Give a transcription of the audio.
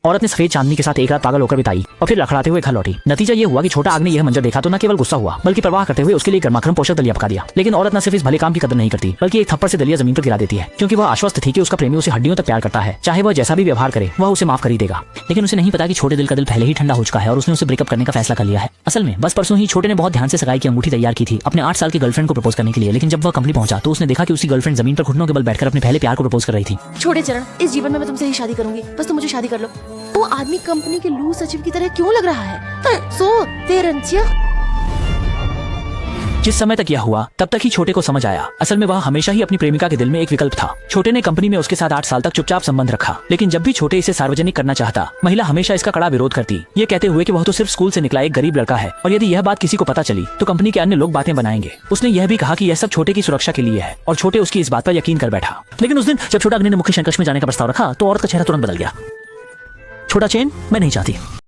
औरत ने सफेद चांदनी के साथ एक रात पागल होकर बिताई और फिर लड़खड़ाते हुए घर लौटी। नतीजा ये हुआ कि छोटा आग ने यह मंजर देखा तो न केवल गुस्सा हुआ बल्कि परवाह करते हुए उसके लिए गर्मागर्म पोषक दलिया पका दिया। लेकिन औरत न सिर्फ इस भले काम की कदर नहीं करती बल्कि एक थप्पड़ से दलिया जमीन पर गिरा देती है, क्योंकि वह आश्वस्त थी कि उसका प्रेमी उसे हड्डियों तक प्यार करता है। चाहे वह जैसा भी व्यवहार करे वह उसे माफ कर ही देगा। लेकिन उसे नहीं पता कि छोटे दिल का दिल पहले ही ठंडा हो चुका है और उसने उसे ब्रेकअप करने का फैसला कर लिया है। असल में बस परसों ही छोटे ने बहुत ध्यान से सगाई की अंगूठी तैयार की थी अपने 8 साल की गर्लफ्रेंड को प्रपोज करने के लिए। लेकिन जब वह कंपनी पहुंचा तो उसने देखा कि उसकी गर्लफ्रेंड जमीन पर घुटनों के बल बैठकर अपने पहले प्यार को प्रपोज कर रही थी। छोटे चरण, इस जीवन में मैं तुमसे ही शादी करूंगी, बस तुम मुझे शादी कर लो। वो आदमी कंपनी के लूज सचिव की तरह क्यों लग रहा है? जिस समय तक यह हुआ तब तक ही छोटे को समझ आया असल में वह हमेशा ही अपनी प्रेमिका के दिल में एक विकल्प था। छोटे ने कंपनी में उसके साथ 8 साल तक चुपचाप संबंध रखा, लेकिन जब भी छोटे इसे सार्वजनिक करना चाहता महिला हमेशा इसका कड़ा विरोध करती, ये कहते हुए कि वह तो सिर्फ स्कूल से निकला एक गरीब लड़का है और यदि यह बात किसी को पता चली तो कंपनी के अन्य लोग बातें बनाएंगे। उसने यह भी कहा कि यह सब छोटे की सुरक्षा के लिए है और छोटे उसकी इस बात पर यकीन कर बैठा। लेकिन उस दिन जब छोटा अग्नि ने मुख्य संकट में जाने का प्रस्ताव रखा तो औरत का चेहरा तुरंत बदल गया। छोटा चेन मैं नहीं चाहती।